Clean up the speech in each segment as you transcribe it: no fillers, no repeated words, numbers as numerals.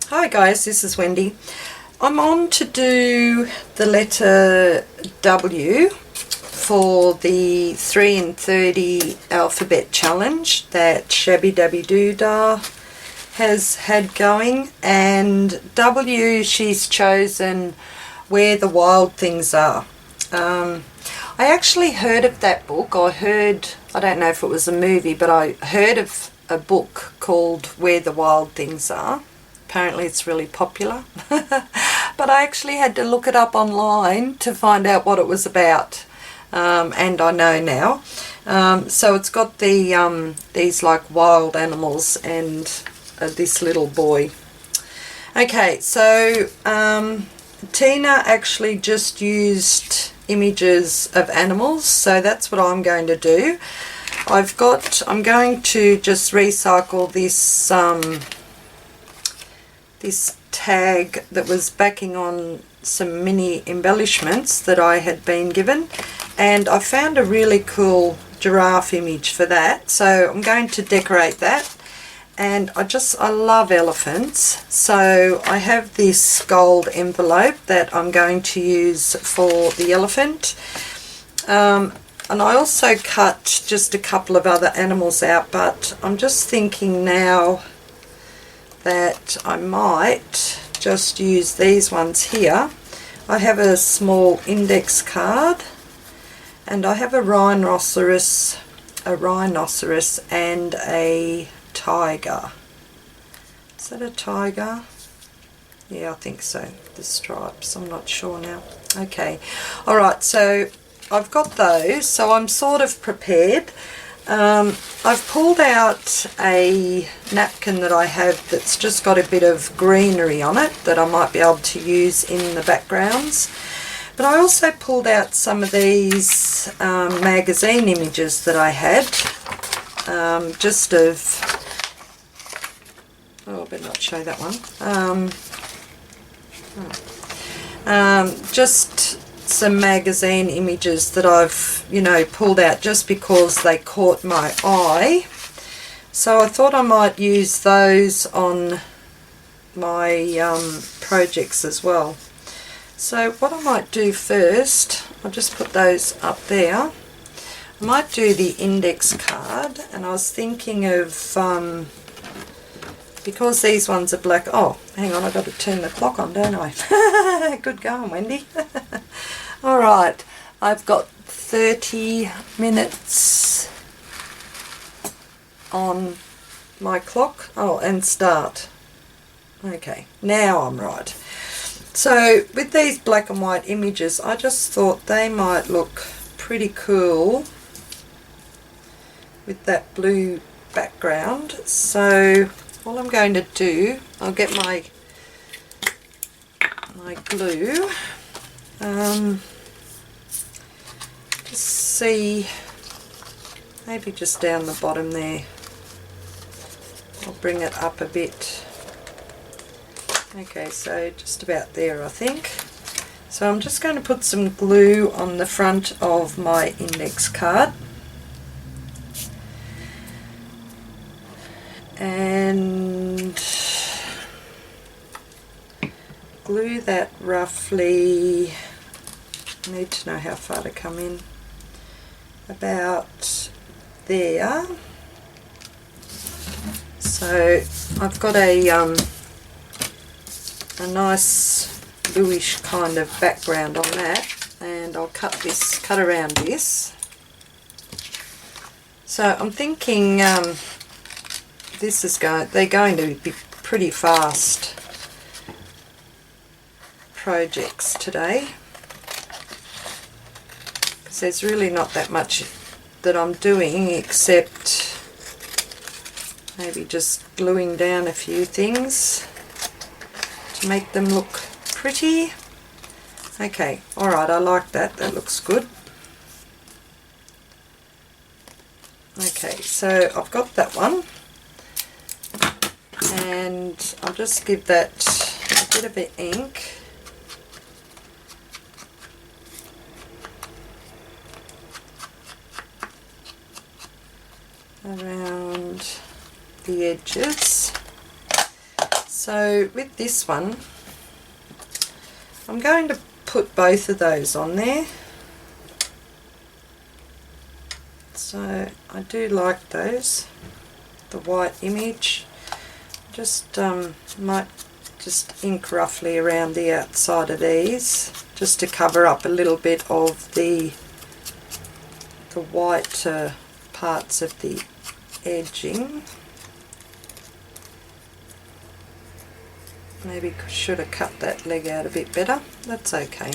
Hi guys, this is Wendy. I'm on to do the letter W for the 3 in 30 alphabet challenge that Shabby Dabby Doodah has had going, and W, she's chosen Where the Wild Things Are. I actually heard of that book. I don't know if it was a movie, but I heard of a book called Where the Wild Things Are. Apparently it's really popular. But I actually had to look it up online to find out what it was about. And I know now. So it's got these like wild animals and this little boy. Okay, so Tina actually just used images of animals, so that's what I'm going to do. I'm going to just recycle this tag that was backing on some mini embellishments that I had been given, and I found a really cool giraffe image for that, so I'm going to decorate that. And I love elephants, so I have this gold envelope that I'm going to use for the elephant, and I also cut just a couple of other animals out, but I'm just thinking now that I might just use these ones here. I have a small index card, and I have a rhinoceros and a tiger. Is that a tiger? Yeah, I think so. The stripes, I'm not sure now. Okay, alright, so I've got those, so I'm sort of prepared. I've pulled out a napkin that I have that's just got a bit of greenery on it that I might be able to use in the backgrounds. But I also pulled out some of these magazine images that I had, just of, I better not show that one, just some magazine images that I've, pulled out just because they caught my eye. So I thought I might use those on my projects as well. So what I might do first, I'll just put those up there. I might do the index card, and I was thinking of, because these ones are black, oh, hang on, I've got to turn the clock on, don't I? Good going, Wendy. Alright, I've got 30 minutes on my clock. Oh, and start. Okay, now I'm right. So with these black and white images, I just thought they might look pretty cool with that blue background. So all I'm going to do, I'll get my glue, just see, maybe just down the bottom there. I'll bring it up a bit. Okay, so just about there I think. So I'm just going to put some glue on the front of my index card. And glue that roughly, I need to know how far to come in, about there. So I've got a nice bluish kind of background on that, and I'll cut around this. So I'm thinking they're going to be pretty fast projects today, because there's really not that much that I'm doing except maybe just gluing down a few things to make them look pretty. Okay, alright, I like that, that looks good. Okay, so I've got that one, and I'll just give that a bit of ink. Around the edges. So with this one, I'm going to put both of those on there. So I do like those, the white image. Just might just ink roughly around the outside of these, just to cover up a little bit of the white parts of the edging. Maybe should have cut that leg out a bit better. That's okay.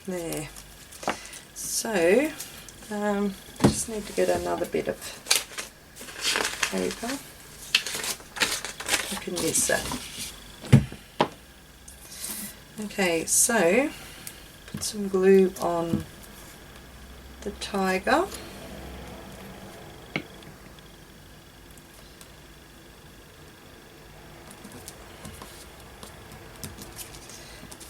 There. So, just need to get another bit of paper. I can use that. Okay, so put some glue on the tiger.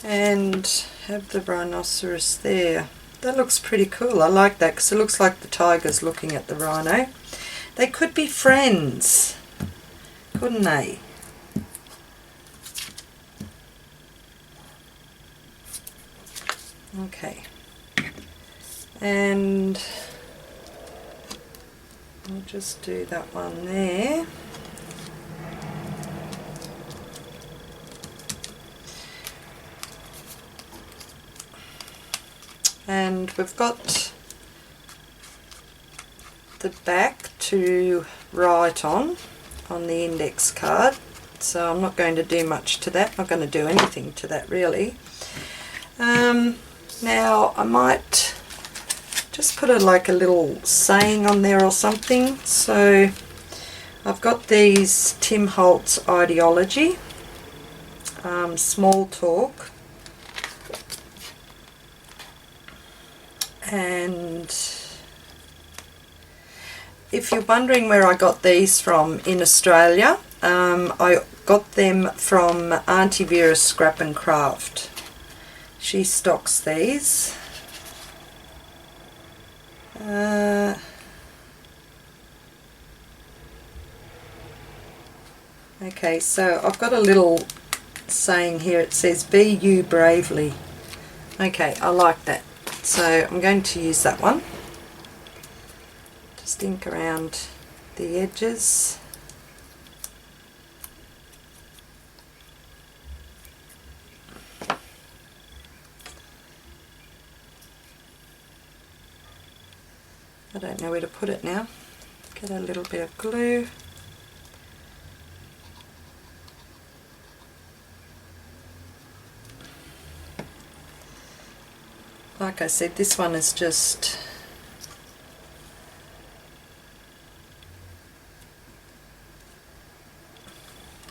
And have the rhinoceros there. That looks pretty cool. I like that because it looks like the tiger's looking at the rhino. They could be friends, couldn't they? Okay. And I'll just do that one there. And we've got the back to write on the index card, so I'm not going to do much to that. I'm not going to do anything to that really. Now I might just put like a little saying on there or something. So I've got these Tim Holtz Ideology, Small Talk, and if you're wondering where I got these from in Australia, I got them from Auntie Vera's Scrap and Craft. She stocks these. Okay, so I've got a little saying here. It says, "Be you bravely." Okay, I like that. So I'm going to use that one. Just ink around the edges. I don't know where to put it now. Get a little bit of glue. Like I said, this one is just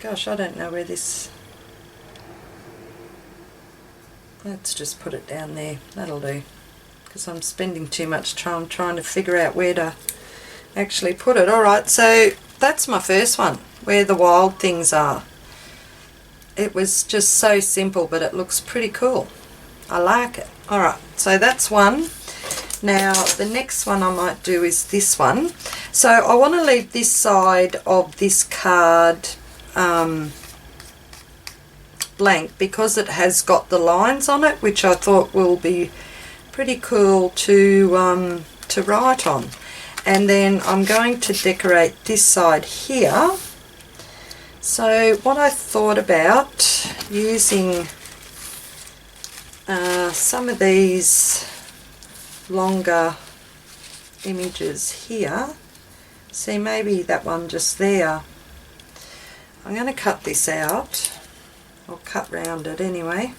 gosh, I don't know where this, let's just put it down there, that'll do, because I'm spending too much time trying to figure out where to actually put it. Alright, so that's my first one, where the wild things are. It was just so simple, but it looks pretty cool. I like it. Alright, so that's one. Now the next one I might do is this one. So I want to leave this side of this card blank because it has got the lines on it, which I thought will be pretty cool to write on. And then I'm going to decorate this side here. So what I thought about using some of these longer images here. See, maybe that one just there. I'm going to cut this out, or cut round it anyway.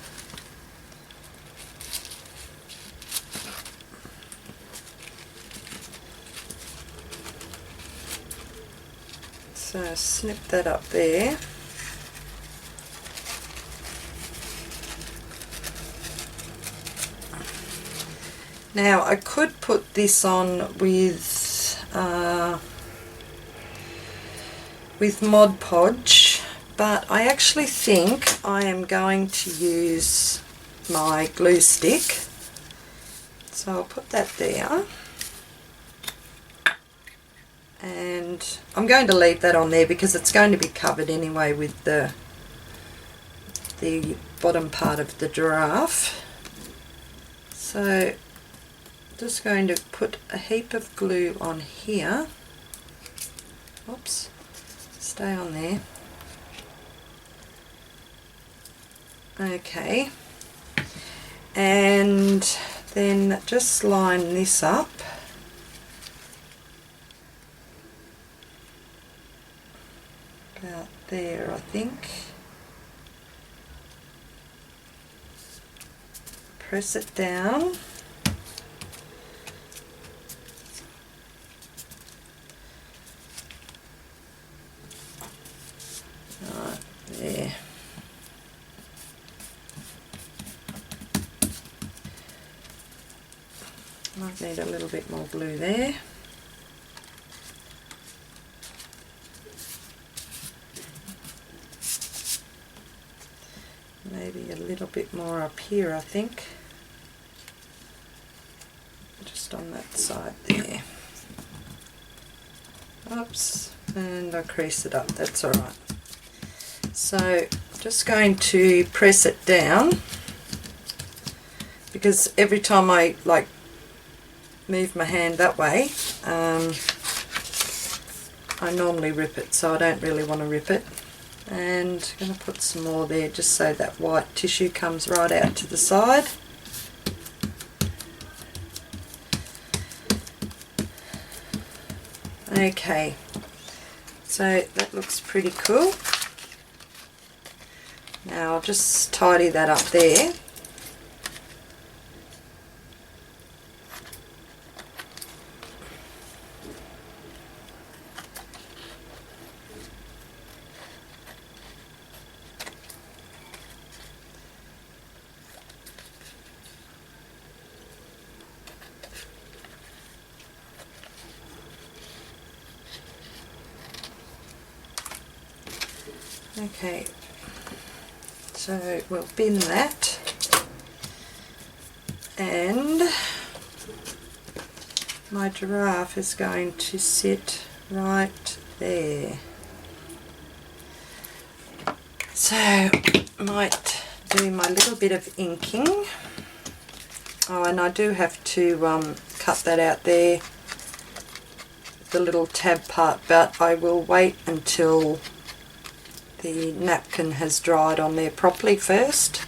So snip that up there. Now I could put this on with Mod Podge, but I actually think I am going to use my glue stick. So So I'll put that there, and I'm going to leave that on there because it's going to be covered anyway with the bottom part of the giraffe. So just going to put a heap of glue on here. Oops, stay on there. Okay, and then just line this up. About there, I think. Press it down. Right there. Might need a little bit more glue there. Maybe a little bit more up here, I think. Just on that side there. Oops, and I crease it up, that's alright. So just going to press it down, because every time I move my hand that way, I normally rip it, so I don't really want to rip it. And I'm going to put some more there just so that white tissue comes right out to the side. Okay, so that looks pretty cool. Now I'll just tidy that up there. Okay, so we'll bin that, and my giraffe is going to sit right there. So might do my little bit of inking. Oh, and I do have to cut that out there, the little tab part, but I will wait until the napkin has dried on there properly first.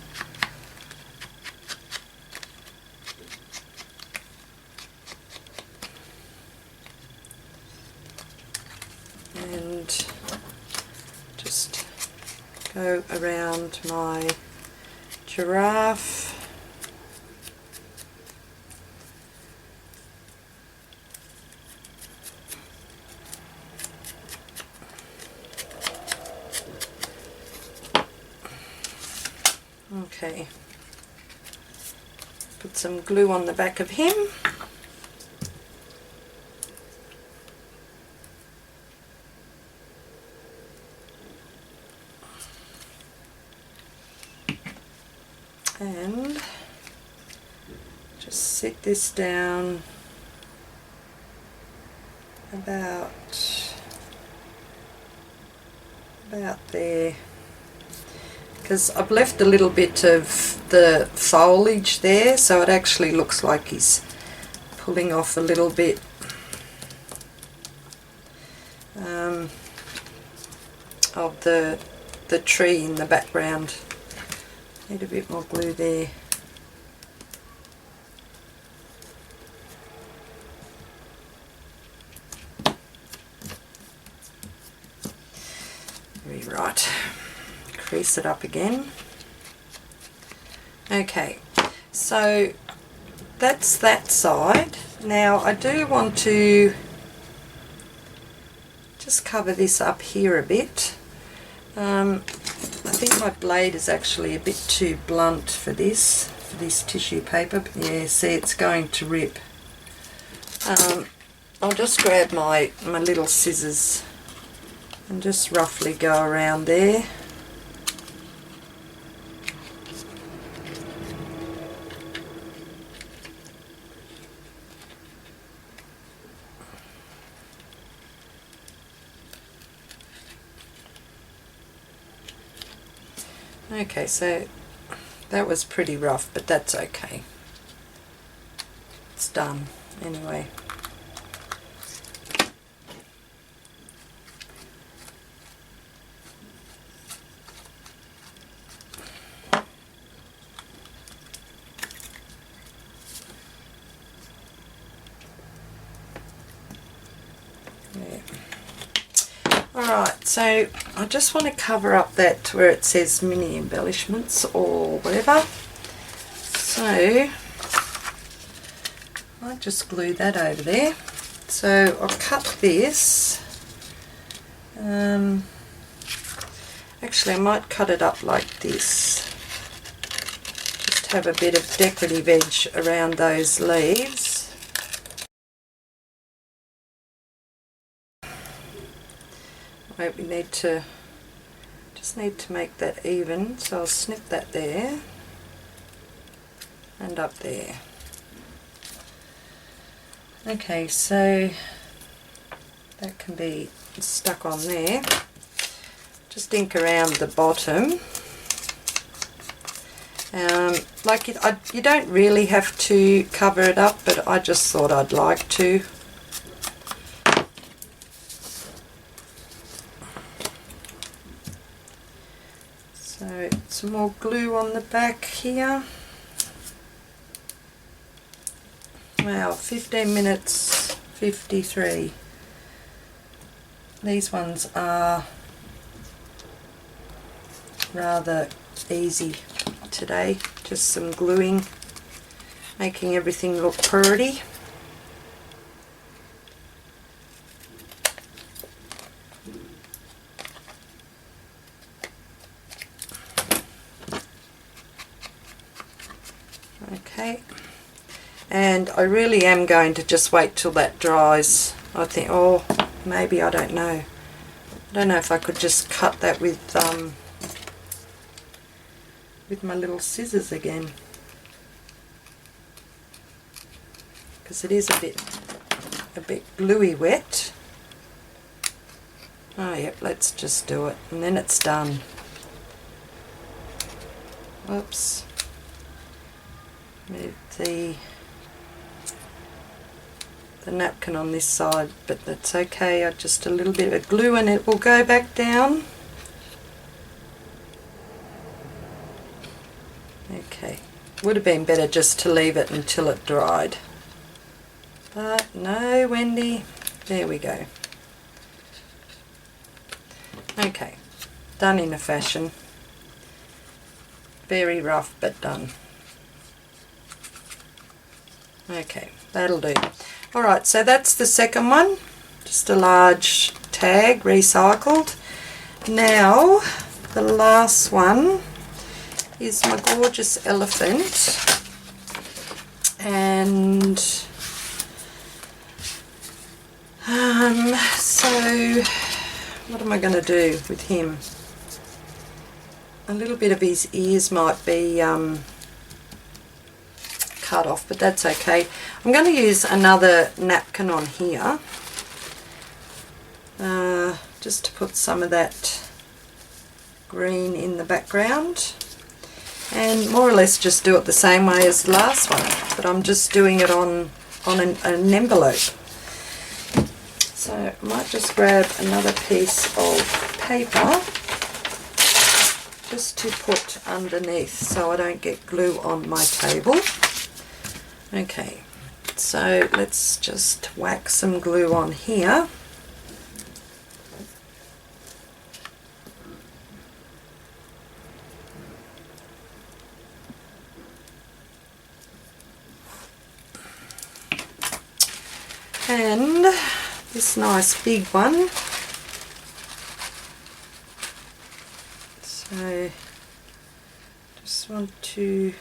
And just go around my giraffe. Okay, put some glue on the back of him. And just sit this down about there, because I've left a little bit of the foliage there, so it actually looks like he's pulling off a little bit. Of the tree in the background. Need a bit more glue there. Right, crease it up again. Okay, so that's that side. Now I do want to just cover this up here a bit. I think my blade is actually a bit too blunt for this tissue paper, but yeah, see, it's going to rip. I'll just grab my little scissors and just roughly go around there. Okay, so that was pretty rough, but that's okay. It's done anyway. Alright, so I just want to cover up that where it says mini embellishments or whatever. So I just glue that over there. So I'll cut this. Actually, I might cut it up like this. Just have a bit of decorative edge around those leaves. We just need to make that even, so I'll snip that there and up there. Okay, so that can be stuck on there. Just ink around the bottom. You don't really have to cover it up, but I just thought I'd like to. So some more glue on the back here. Wow, 15 minutes 53. These ones are rather easy today. Just some gluing, making everything look pretty. Okay, and I really am going to just wait till that dries. I think, oh, maybe, I don't know. I don't know if I could just cut that with my little scissors again, because it is a bit gluey wet. Oh yep, let's just do it, and then it's done. Whoops. Move the napkin on this side, but that's okay. Just a little bit of glue and it will go back down. Okay, would have been better just to leave it until it dried, but no, Wendy, there we go. Okay, done in a fashion. Very rough, but done. Okay, that'll do. Alright, so that's the second one, just a large tag, recycled. Now, the last one is my gorgeous elephant, and so what am I going to do with him? A little bit of his ears might be cut off, but that's okay. I'm going to use another napkin on here just to put some of that green in the background, and more or less just do it the same way as the last one, but I'm just doing it on an envelope. So I might just grab another piece of paper just to put underneath so I don't get glue on my table. Okay, so let's just whack some glue on here. And this nice big one. So just want to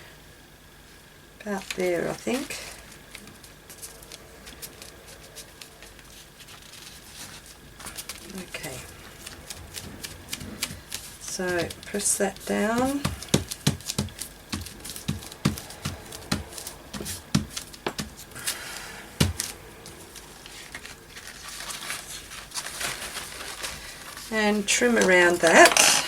about there, I think. Okay, so press that down. And trim around that.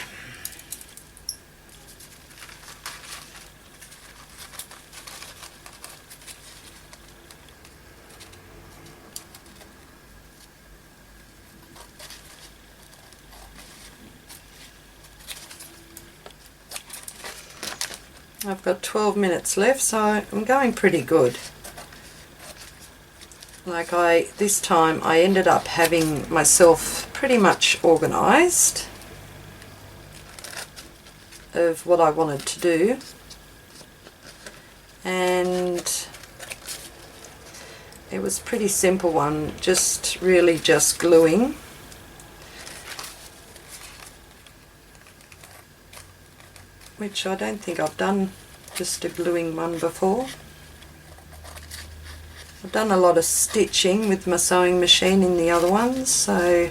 I've got 12 minutes left, so I'm going pretty good. Like this time I ended up having myself pretty much organised of what I wanted to do, and it was a pretty simple one, just really just gluing. Which I don't think I've done just a gluing one before. I've done a lot of stitching with my sewing machine in the other ones, so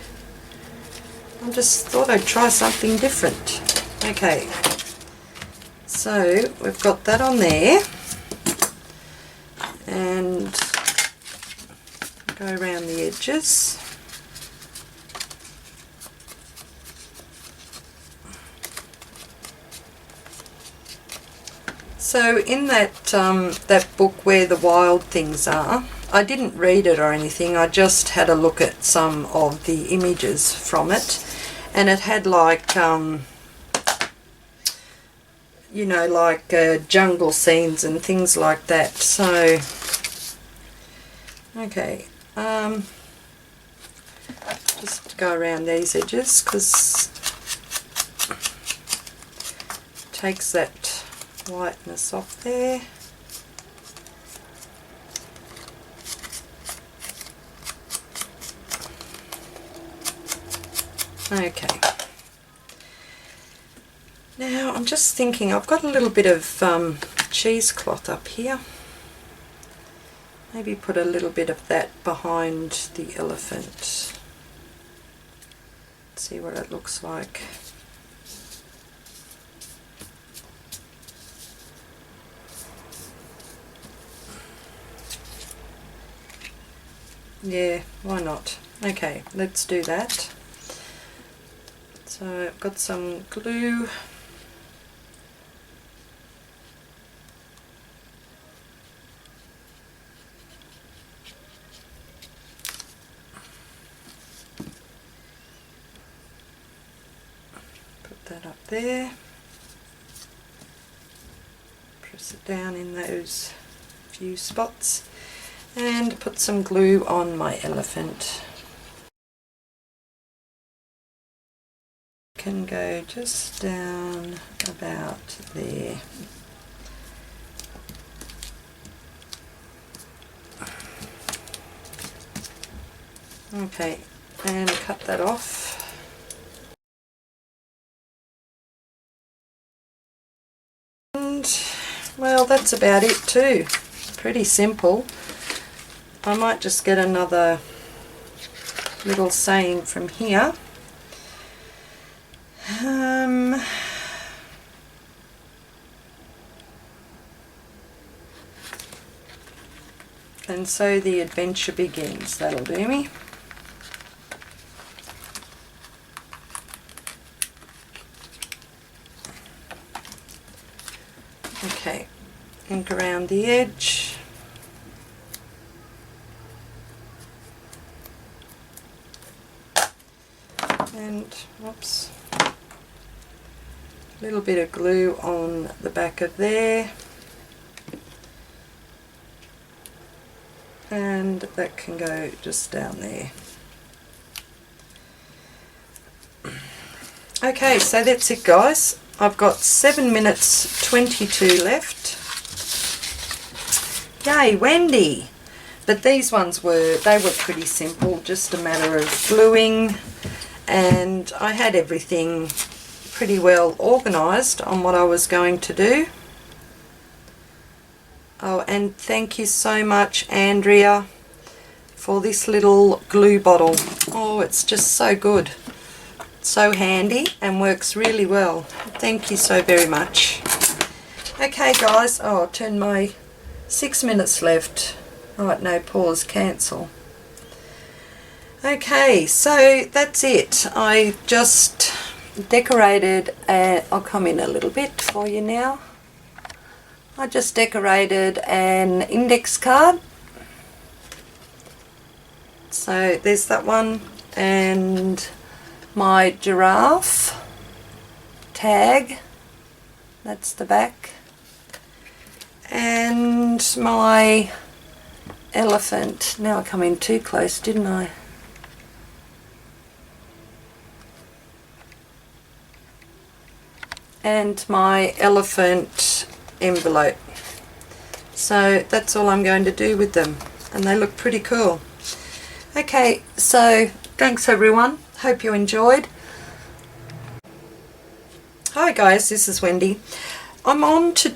I just thought I'd try something different. Okay, so we've got that on there, and go around the edges. So in that that book, Where the Wild Things Are, I didn't read it or anything, I just had a look at some of the images from it, and it had like you know, like jungle scenes and things like that. So okay, just go around these edges because it takes that whiteness off there. Okay, now I'm just thinking, I've got a little bit of cheesecloth up here. Maybe put a little bit of that behind the elephant. See what it looks like. Yeah, why not? Okay, let's do that. So I've got some glue. Put that up there. Press it down in those few spots. And put some glue on my elephant. Can go just down about there. Okay, and cut that off. And well, that's about it too. Pretty simple. I might just get another little saying from here. And so the adventure begins. That'll do me. Okay, ink around the edge. And whoops, a little bit of glue on the back of there, and that can go just down there. Okay, so that's it guys. I've got 7 minutes 22 left. Yay, Wendy! But these ones they were pretty simple, just a matter of gluing, and I had everything pretty well organised on what I was going to do. Oh, and thank you so much, Andrea, for this little glue bottle. Oh, it's just so good. So handy and works really well. Thank you so very much. Okay guys, oh, I'll turn my 6 minutes left. Right, no pause, cancel. Okay, so that's it. I just decorated, I'll come in a little bit for you now. I just decorated an index card. So there's that one, and my giraffe tag, that's the back. and my elephant. Now I come in too close, didn't I? And my elephant envelope. So that's all I'm going to do with them, and they look pretty cool. Okay, so thanks everyone, hope you enjoyed. Hi guys, this is Wendy. I'm on to